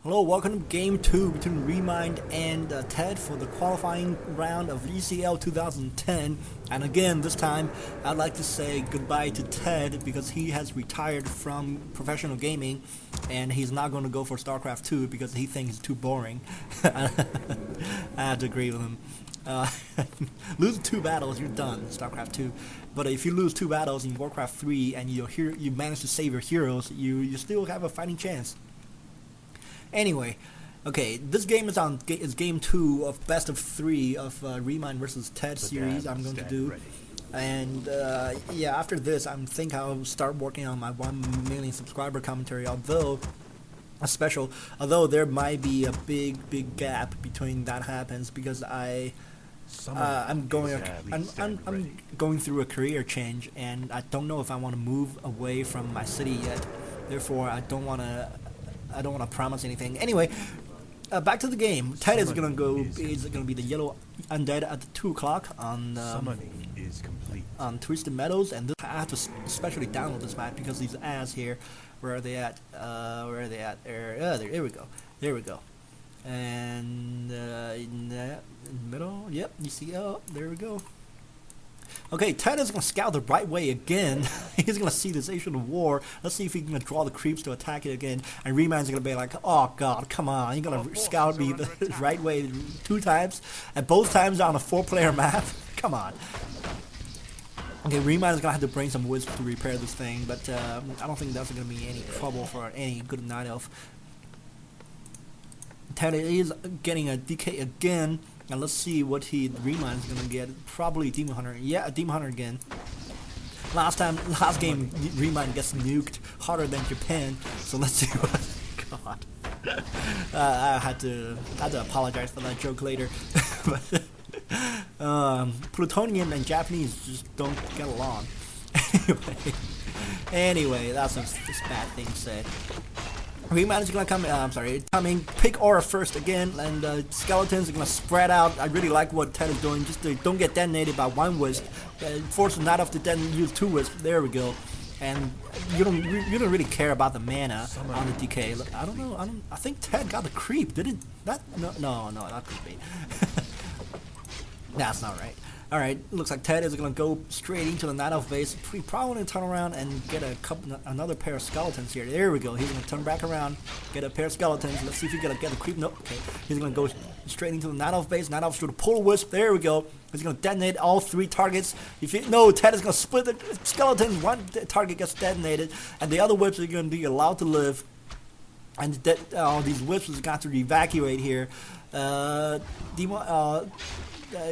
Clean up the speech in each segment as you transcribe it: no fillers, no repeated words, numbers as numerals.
Hello, welcome to Game 2 between WE.GIGABYTE and Ted for the qualifying round of ECL 2010. And again, this time, I'd like to say goodbye to Ted because he has retired from professional gaming and he's not going to go for StarCraft 2 because he thinks it's too boring. I have to agree with him. Lose 2 battles, you're done, StarCraft 2. But if you lose 2 battles in Warcraft 3 and you manage to save your heroes, you still have a fighting chance. Anyway, okay, this game is game 2 of best of 3 of WE.GIGABYTE versus Ted series I'm going to do. And yeah, after this, I think I'll start working on my 1 million subscriber commentary. Although there might be a big gap between that happens because I'm going through a career change and I don't know if I want to move away from my city yet. Therefore, I don't want to promise anything. Anyway, back to the game. Ted is gonna be the yellow undead at 2 o'clock on Twisted Meadows, and I have to especially download this map because these ads here. Where are they at? Where are they at? There we go. There we go. And in the middle, yep. You see? Oh, there we go. Okay, Ted is going to scout the right way again. He's going to see this Asian war. Let's see if he can draw the creeps to attack it again. And WE.GIGABYTE's going to be like, oh god, come on. You're going to scout me the right way 2 times. And both times on a 4-player map. Come on. Okay, WE.GIGABYTE's going to have to bring some wisp to repair this thing. But I don't think that's going to be any trouble for any good night elf. Ted is getting a DK again. And let's see what WE.GIGABYTE is gonna get. Probably Demon Hunter. Yeah, a Demon Hunter again. Last game, WE.GIGABYTE gets nuked harder than Japan. So let's see what. God, I had to apologize for that joke later. But Plutonian and Japanese just don't get along. Anyway, that's a bad thing said. WE.GIGABYTE is gonna come. Coming. Pick aura first again, and skeletons are gonna spread out. I really like what Ted is doing. Just they don't get detonated by 1 wisp. Force them not off to use 2 wisp. There we go. And you don't really care about the mana on the DK. I don't know. I think Ted got the creep. Did it? No, not creepy. That's not right. Alright, looks like Ted is going to go straight into the Night Elf base. We probably want to turn around and get another pair of skeletons here. There we go. He's going to turn back around, get a pair of skeletons. Let's see if he's going to get the creep. Nope. Okay. He's going to go straight into the Night Elf base. Night Elf's through the pull wisp. There we go. He's going to detonate all 3 targets. No, Ted is going to split the skeletons. 1 target gets detonated, and the other whips are going to be allowed to live. And these whips are going to evacuate here.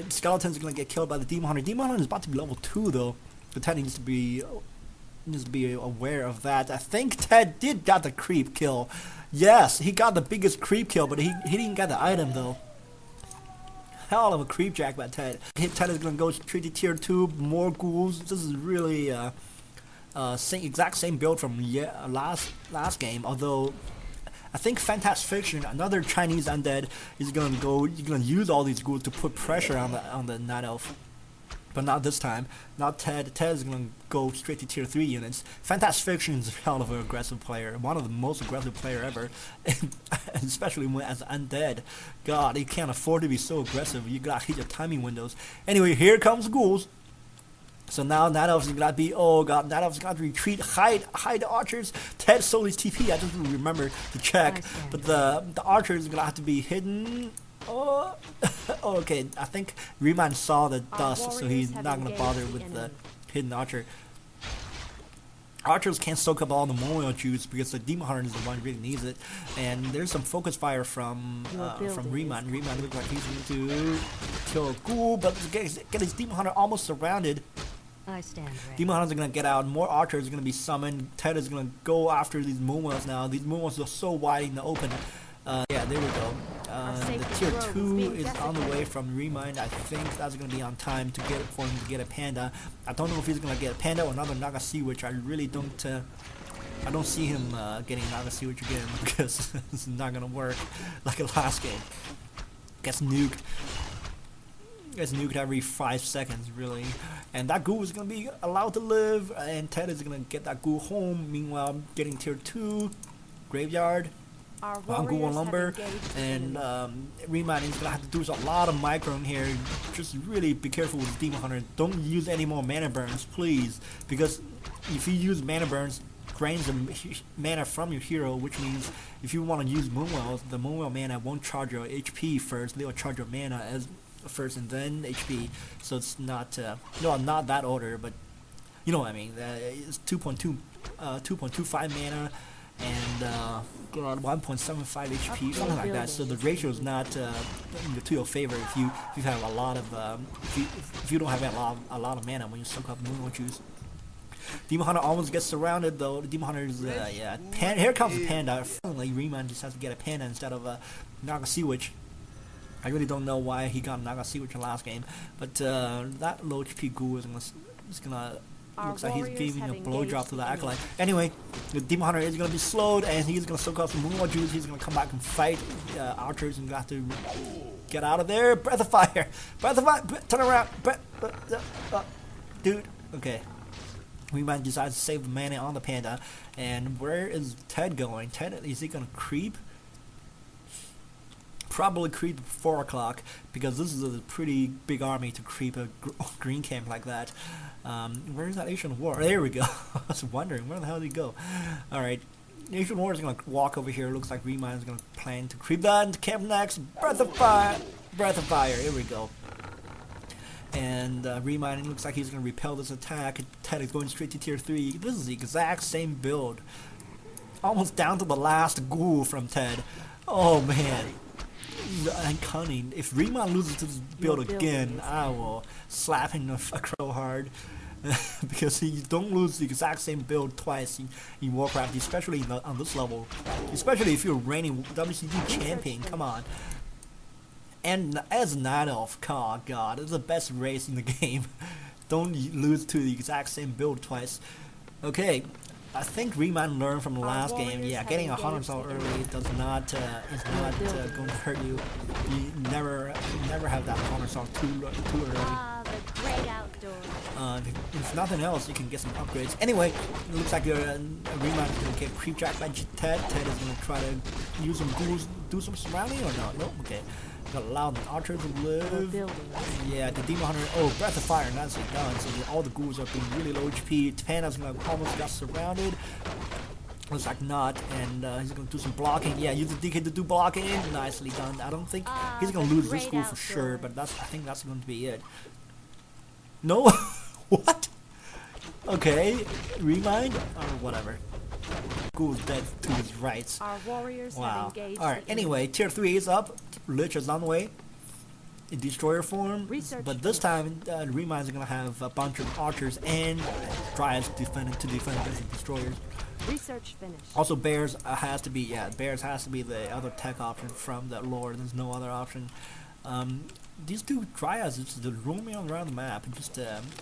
Skeletons are gonna get killed by the Demon Hunter. Demon Hunter is about to be level 2 though. But Ted needs to be aware of that. I think Ted did got the creep kill. Yes, he got the biggest creep kill, but he didn't get the item though. Hell of a creep jack by Ted. Ted is gonna go straight to tier 2. More ghouls. This is really exact same build from last game. Although I think Fantastic Fiction, another Chinese undead, is gonna use all these ghouls to put pressure on the Night Elf, but not this time. Not Ted. Ted is gonna go straight to tier 3 units. Fantastic Fiction is a hell of an aggressive player, one of the most aggressive player ever, and especially when as undead. God, he can't afford to be so aggressive. You gotta hit your timing windows. Anyway, here comes ghouls. So now Night Elf's gonna be, oh god, Night Elf's got to retreat, hide the archers. Ted stole his TP, I just remember to check. But the archer is gonna have to be hidden. Oh, okay, I think WE.GIGABYTE saw the dust, so he's not gonna bother with the hidden archer. Archers can't soak up all the memorial juice because the Demon Hunter is the one who really needs it. And there's some focus fire from WE.GIGABYTE. WE.GIGABYTE looks like he's going to kill a ghoul, but get his Demon Hunter almost surrounded. I stand ready. Demon Hunters are gonna get out. More archers are gonna be summoned. Ted is gonna go after these moonwells now. These moonwells are so wide in the open. Yeah, there we go. The tier 2 is on the way from WE.GIGABYTE. I think that's gonna be on time to get for him to get a panda. I don't know if he's gonna get a panda or another Naga Sea Witch. I really don't. I don't see him getting Naga Sea Witch again because it's not gonna work like the last game. Gets nuked. Gets nuked every 5 seconds, really. And that ghoul is going to be allowed to live, and Ted is going to get that ghoul home. Meanwhile, getting tier 2, graveyard. Ghoul Lumber, and ReMind is gonna have to do a lot of micro in here. Just really be careful with Demon Hunter. Don't use any more mana burns, please, because if you use mana burns, drains the mana from your hero, which means if you want to use Moonwell, the Moonwell mana won't charge your HP first. They will charge your mana as first and then HP. So it's not no, not that order, but you know what I mean. It's 2.25 mana and 1.75 HP, something like that. So the ratio is not to your favor if you have a lot of if you don't have a lot of mana when you soak up Moonwell juice. Demon Hunter almost gets surrounded though. The Demon Hunter is yeah. Here comes the Panda. Finally, ReMind just has to get a Panda instead of a Naga Sea Witch. I really don't know why he got Naga Sea Witch in the last game, but that low HP Ghoul is gonna looks like he's giving a blowjob to the Acolyte. Anyway, the Demon Hunter is gonna be slowed, and he's gonna soak up some Moonwell juice. He's gonna come back and fight archers, and got to get out of there. Breath of Fire, Breath of Fire, turn around, dude. Okay. ReMind decides to save the mana on the Panda, and where is Ted going? Ted, is he gonna creep? Probably creep at 4 o'clock, because this is a pretty big army to creep a green camp like that. Where is that Asian War? There we go. I was wondering where the hell did he go. All right, Asian War is gonna walk over here. Looks like ReMind is gonna plan to creep that into camp next. Breath of Fire, Breath of Fire. Here we go. And ReMind looks like he's going to repel this attack. Ted is going straight to tier 3. This is the exact same build. Almost down to the last ghoul from Ted. Oh man. And cunning. If ReMind loses to this build again, I will slap him a crow hard. Because you don't lose the exact same build twice in Warcraft, especially on this level. Especially if you're reigning WCG champion. Come on. And as Night Elf, oh god, it's the best race in the game. Don't lose to the exact same build twice. Okay, I think ReMind learned from the last game. Yeah, getting a 100 soul early does not is not going to hurt you. You never have that 100 soul too early. If nothing else, you can get some upgrades. Anyway, it looks like your ReMind is going to get creep jacked by Ted. Ted is going to try to use some ghouls, do some surrounding or not? Nope. Okay. Gonna allow the archer to live. Yeah, the Demon Hunter. Oh, Breath of Fire, nicely done. So all the ghouls are being really low HP. Panda's gonna almost got surrounded. Looks like not, and he's gonna do some blocking. Yeah, use the DK to do blocking. Nicely done. I don't think he's gonna lose this ghoul for sure, but I think that's going to be it. No, what? Okay, ReMind or whatever. Ghoul's dead to his rights. Wow. Alright, anyway, tier 3 is up. Lich is on the way in destroyer form. But this time, ReMind is going to have a bunch of archers and dryads to defend against the destroyers. Research finished. Also, bears has to be the other tech option from that lore. There's no other option. These two dryads just roaming around the map and just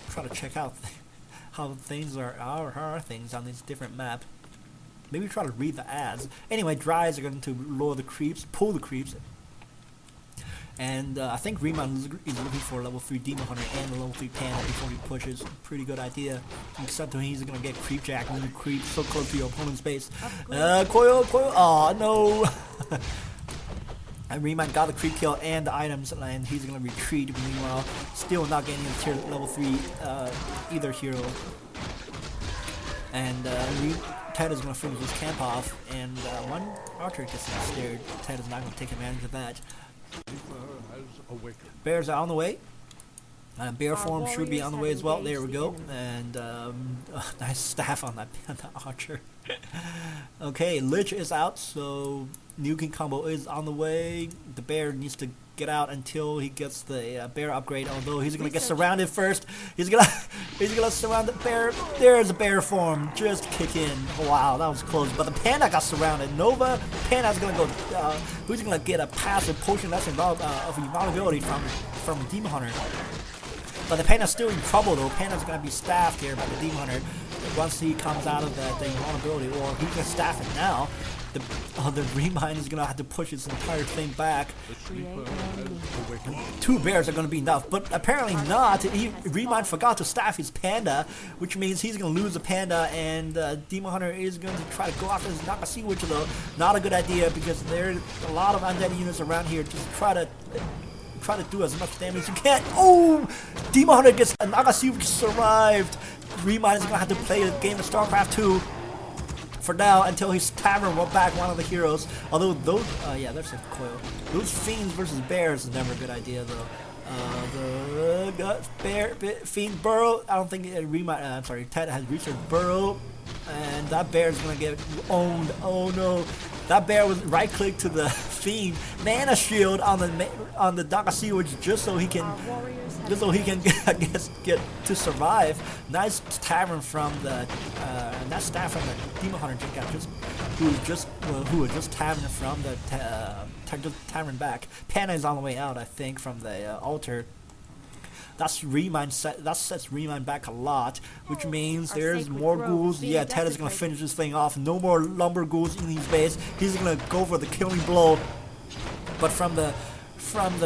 try to check out how things are things on this different map. Maybe try to read the ads. Anyway, dryads are going to lure the creeps, pull the creeps. And I think ReMind is looking for level 3 Demon Hunter and a level 3 Panda before he pushes. Pretty good idea. Except when he's going to get creep jacked when you creep so close to your opponent's base. Coil. Aw, no. And ReMind got the creep kill and the items, and he's going to retreat. Meanwhile, still not getting a tier level 3 either hero. And Ted is going to finish his camp off, and one archer gets snared. Ted is not going to take advantage of that. Bears are on the way. Bear form should be on the way as well. There we go. And nice staff on that archer. Okay, Lich is out, so nuking combo is on the way. The bear needs to get out until he gets the bear upgrade, although he's gonna get surrounded first. He's gonna surround the bear. There's a bear form, just kick in. Wow, that was close, but the Panda got surrounded. Nova Panda's gonna go, who's gonna get a passive potion that's involved of invulnerability from Demon Hunter. But the Panda's still in trouble though. Panda's gonna be staffed here by the Demon Hunter. once he comes out of the invulnerability, or he can staff it now. The ReMind is gonna have to push his entire thing back. 2 bears are gonna be enough, but apparently not. ReMind forgot to staff his panda, which means he's gonna lose the panda, and Demon Hunter is going to try to go after his Nakasi Witch, though. Not a good idea, because there's a lot of undead units around here. Just try to do as much damage as you can. Oh! Demon Hunter gets a Nakasi Witch survived. ReMind is gonna have to play a game of StarCraft 2. For now, until his tavern will back one of the heroes. Although those, yeah, there's a coil. Those fiends versus bears is never a good idea, though. Fiend burrow. I don't think I'm sorry, Ted has reached her burrow, and that bear is gonna get owned. Oh no, that bear was right click to the fiend mana shield on the Nakasi Witch just so he can. I guess, get to survive. Nice tavern from the that staff from the Demon Hunter who was just tavern from the tavern back. Panda is on the way out, I think, from the altar. That sets ReMind back a lot, which means there's more ghouls. Yeah, Ted is gonna finish this thing off. No more lumber ghouls in his base. He's gonna go for the killing blow, but from the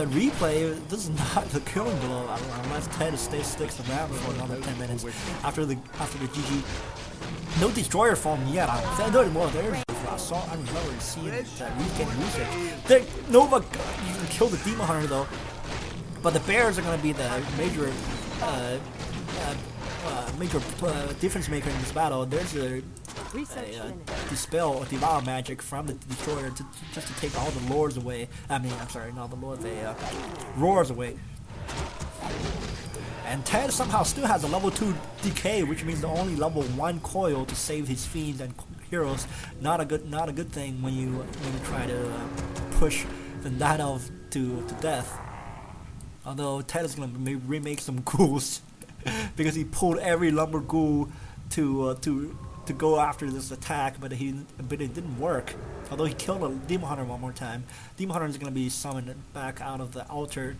replay, this is not the killing blow unless Ted sticks around for another 10 minutes after the GG. No destroyer form yet. I don't know. There's I'm already seeing that getting research. Nova, you can kill the Demon Hunter though, but the bears are going to be the major difference maker in this battle. There's a dispel or devour magic from the destroyer just to take all the lords away. I'm sorry, not the lords, the roars away. And Ted somehow still has a level 2 decay, which means the only level 1 coil to save his fiends and heroes. Not a good thing when you try to push the Night Elf to death. Although Ted is gonna remake some ghouls because he pulled every lumber ghoul to go after this attack, but it didn't work. Although he killed a Demon Hunter one more time. Demon Hunter is gonna be summoned back out of the altar.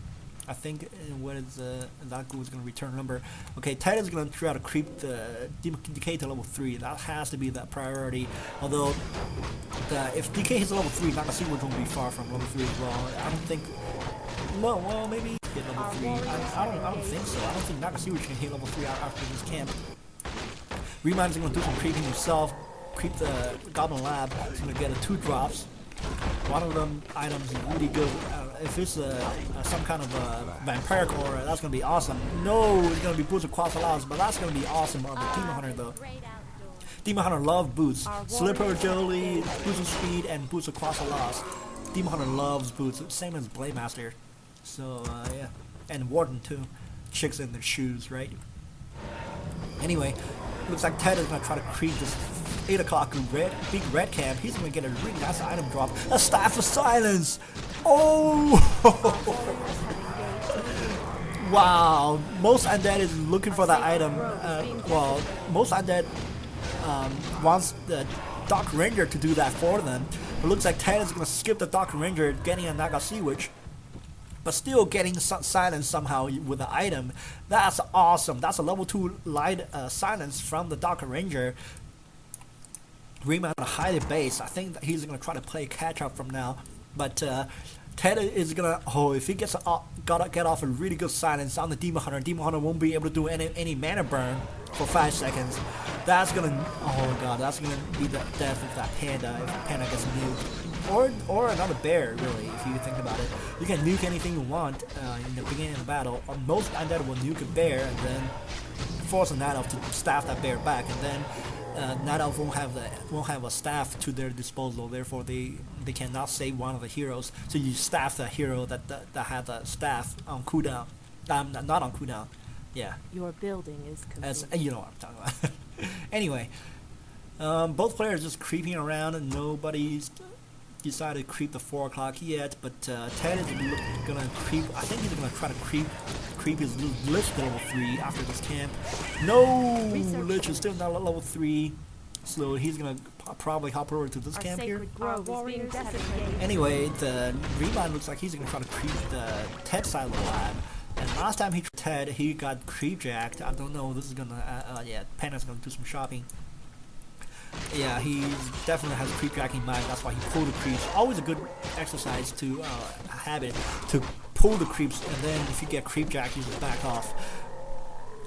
I think that ghoul is gonna return number. Okay, Ted is gonna try to creep the decay to level 3. That has to be the priority. Although if decay hits level 3, Nakasi Witch won't be far from level 3 as well. I don't think. Well, maybe hit level 3. I don't think so. I don't think Nakasi Witch can hit level 3 after this camp. ReMind is gonna do some creeping himself. Creep the Goblin Lab. He's gonna get 2 drops. One of them items is really good. If it's some kind of vampire core, that's gonna be awesome. No, it's gonna be boots of Quasalaus, but that's gonna be awesome on the Demon Hunter though. Demon Hunter loves boots. Slipper, Jelly, boots of speed, and boots of Quasalaus. Demon Hunter loves boots, same as Blade Master. So yeah, and Warden too. Chicks in their shoes, right? Anyway, looks like Ted is gonna try to creep this 8 o'clock big red camp. He's gonna get a really nice item drop. A Staff of Silence! Oh! Wow! Most Undead is looking for that item. Well, most Undead wants the Dark Ranger to do that for them. It looks like Ted is gonna skip the Dark Ranger, getting a Nakasi Witch, but still getting silence somehow with the item. That's awesome. That's a level 2 light silence from the Dark Ranger. ReMind on a high base. I think that he's gonna try to play catch up from now, but Ted is gonna. Oh, if he gets gotta get off a really good silence on the Demon Hunter. Demon Hunter won't be able to do any mana burn for 5 seconds. That's gonna. Oh god, that's gonna be the death of that panda if the panda gets nuked. Or another bear, really, if you think about it. You can nuke anything you want in the beginning of the battle. Most Undead will nuke a bear and then force a Night Elf to staff that bear back, and then Night Elf won't have a staff to their disposal. Therefore, they cannot save one of the heroes. So you staff the hero that had the staff on cooldown. Not on cooldown. Yeah. Your building is complete. As you know what I'm talking about. Anyway, both players just creeping around, and nobody's decided to creep the 4 o'clock yet. But Ted is gonna creep. I think he's gonna try to creep his Lich to level 3 after this camp. No, Lich is still not at level 3. So he's gonna probably hop over to this camp here. Anyway, the ReMind looks like he's gonna try to creep the Ted side of the lab, and Last time he tried Ted, he got creep jacked. I don't know. This is gonna. Yeah, Panda's gonna do some shopping. Yeah, he definitely has creep jacking in mind. That's why he pulled the creeps. Always a good exercise to habit to pull the creeps, and then if you get creep jacked, you just back off.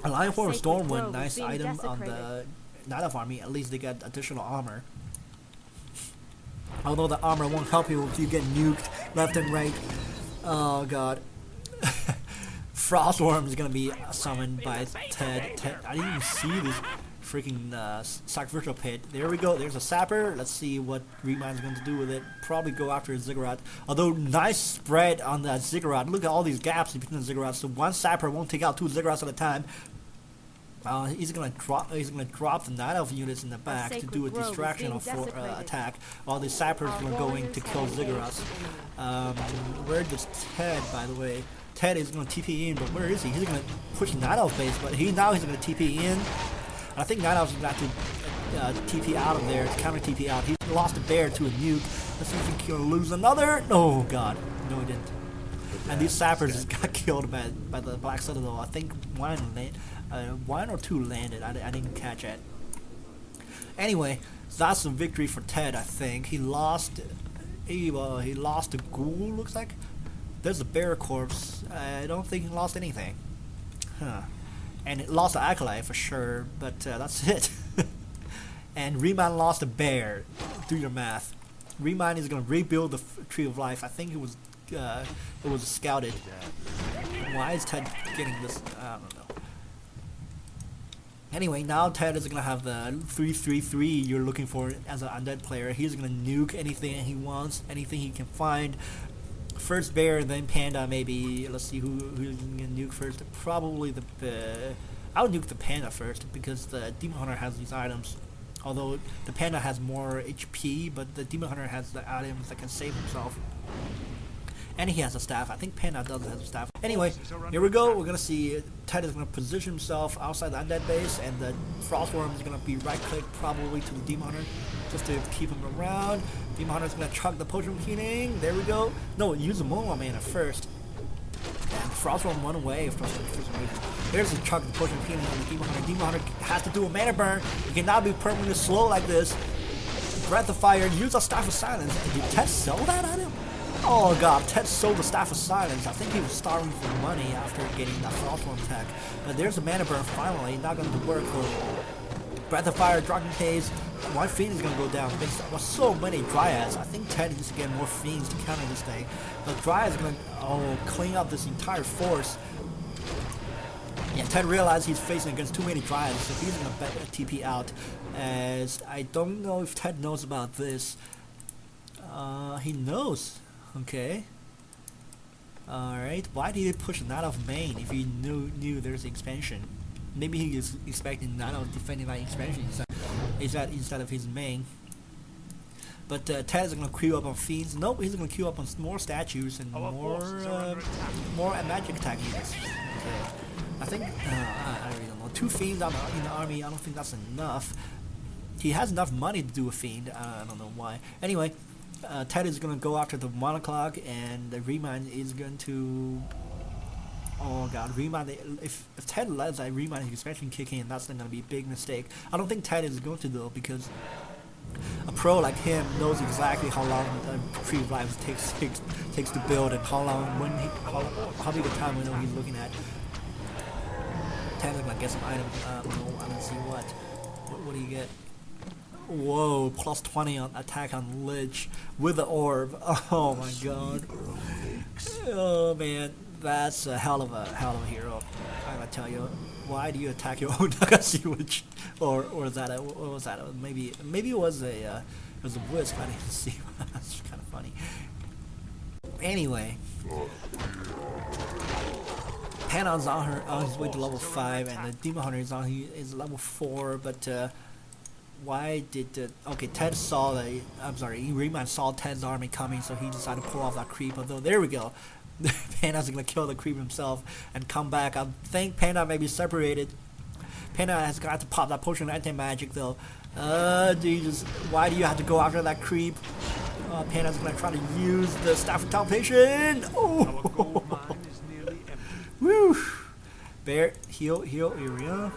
A Lion Form Stormwind, nice item on the Night Elf army. At least they get additional armor. Although the armor won't help you if you get nuked left and right. Oh god. Frostworm is gonna be summoned by Ted. I didn't even see this freaking sacrificial pit. There we go. There's a sapper. Let's see what WE.GIGABYTE is going to do with it. Probably go after a ziggurat. Although nice spread on that ziggurat. Look at all these gaps between the ziggurats. So one sapper won't take out 2 ziggurats at a time. He's gonna drop the Night Elf units in the back to do a distractional attack, while the sappers are going to kill ziggurats. Where is Ted, by the way? Ted is gonna TP in, but where is he? He's gonna push Night Elf base, but now he's gonna TP in. I think Night Elf's gonna have to TP out of there, to counter TP out. He lost a bear to a nuke. Let's see if he can lose another. Oh god, no he didn't. And these sappers just got killed by the Black Citadel. I think one or two landed. I didn't catch it. Anyway, so that's a victory for Ted. I think he lost. He lost a ghoul. Looks like there's a bear corpse. I don't think he lost anything. Huh. And it lost the acolyte for sure. But that's it. And WE.GIGABYTE lost a bear. Do your math. WE.GIGABYTE is gonna rebuild the Tree of Life. I think it was scouted. Why is Ted getting this? I don't know. Anyway, now Ted is gonna have the 3/3/3 you're looking for as an undead player. He's gonna nuke anything he wants, anything he can find. First bear, then panda, maybe. Let's see who's gonna nuke first. Probably I would nuke the panda first because the demon hunter has these items. Although the panda has more HP, but the demon hunter has the items that can save himself. And he has a staff. I think Panda does have a staff. Anyway, here we go. We're gonna see Ted is gonna position himself outside the undead base, and the Frostworm is gonna be right-click probably to the Demon Hunter just to keep him around. Demon Hunter is gonna chuck the potion healing. There we go. No, use the Moonlight Mana first. And Frostworm went away for some reason. There's the chuck the potion healing on the Demon Hunter. Demon Hunter has to do a mana burn. He cannot be permanently slow like this. Breath of Fire. Use a Staff of Silence. Did Ted sell that item? Oh god, Ted sold the Staff of Silence. I think he was starving for money after getting that Frostworm attack. But there's a mana burn finally, not going to work for Breath of Fire, Dragon Case. One Fiend is going to go down. There's so many Dryads. I think Ted needs to get more Fiends to counter this thing. The Dryad is going to clean up this entire force. Yeah, Ted realized he's facing against too many Dryads, so he's going to TP out. As I don't know if Ted knows about this. He knows. Okay. Alright. Why did he push Night Elf main if he knew there's expansion? Maybe he is expecting Night Elf defending that expansion instead of his main. But Ted is gonna queue up on Fiends. Nope, he's gonna queue up on more statues and more magic attack units. Okay. I think I really don't know. 2 Fiends in the army. I don't think that's enough. He has enough money to do a Fiend. I don't know why. Anyway. Ted is going to go after the 1 o'clock, and the WE.GIGABYTE is going to... Oh god, WE.GIGABYTE, if Ted lets that WE.GIGABYTE expansion kick in, that's going to be a big mistake. I don't think Ted is going to though, because a pro like him knows exactly how long the Tree of Life takes to build, and how big a time window he's looking at. Ted is going to get some items. I don't see what. What do you get? Whoa, plus 20 on attack on Lich with the orb. Oh my god. Oh man, that's a hell of a hero. I gotta tell you, why do you attack your own Nagasi Witch? Or is that what was that? Maybe it was a Blitz. I didn't see. That's kind of funny. Anyway, Panon's on his way to level 5, and the Demon Hunter is level 4, but why did okay, Ted saw WE.GIGABYTE saw Ted's army coming, so he decided to pull off that creep. Although there we go, Panda's gonna kill the creep himself and come back. I think Panda may be separated. Panda has got to pop that potion of anti-magic though. Why do you have to go after that creep? Panda's gonna try to use the Staff of Talpation. Oh, woo! Bear, heal, here we go.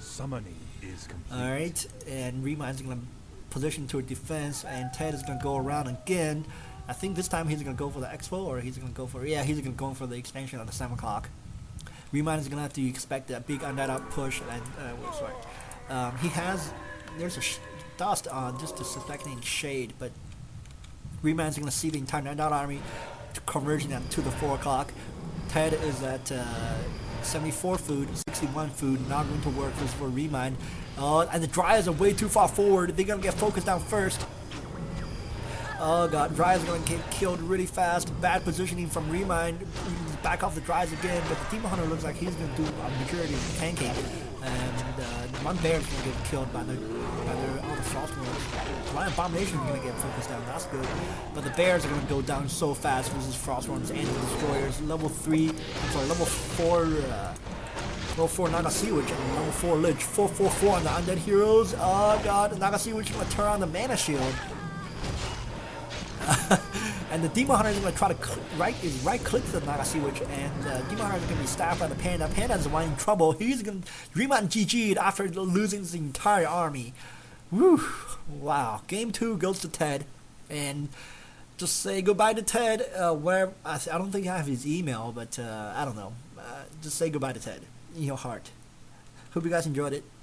Summoning is complete. Alright, and ReMind's gonna position to a defense, and Ted is gonna go around again. I think this time he's gonna go for the expo, or he's gonna go for, yeah, he's gonna go for the expansion at the 7 o'clock. ReMind is gonna have to expect that big Undead up push, and he has, there's a dust on just to suspecting shade, but ReMind is gonna see the entire Undead army converging to the 4 o'clock. Ted is at 74 food, 61 food, not going to work for ReMind. And the Dryas are way too far forward. They're gonna get focused down first. Oh god, Dryas are gonna get killed really fast. Bad positioning from ReMind. Back off the Dryas again, but the Demon Hunter looks like he's gonna do a majority of the tanking. And one bear is gonna get killed by all the frost worms. One abomination is gonna get focused down. That's good. But the bears are gonna go down so fast versus frost worms and the destroyers. Level 4. Level 4 Naga Sea Witch and level 4 Lich. 444 on the Undead heroes. Oh god, Naga Sea Witch is gonna turn on the mana shield. And the Demon Hunter is going to try to right click the Naga Sea Witch, and Demon Hunter is going to be staffed by the Panda. Panda is the one in trouble. He's going to ReMind GG'd after losing his entire army. Woo! Wow. Game 2 goes to Ted, and just say goodbye to Ted. Where I don't think I have his email, but I don't know. Just say goodbye to Ted in your heart. Hope you guys enjoyed it.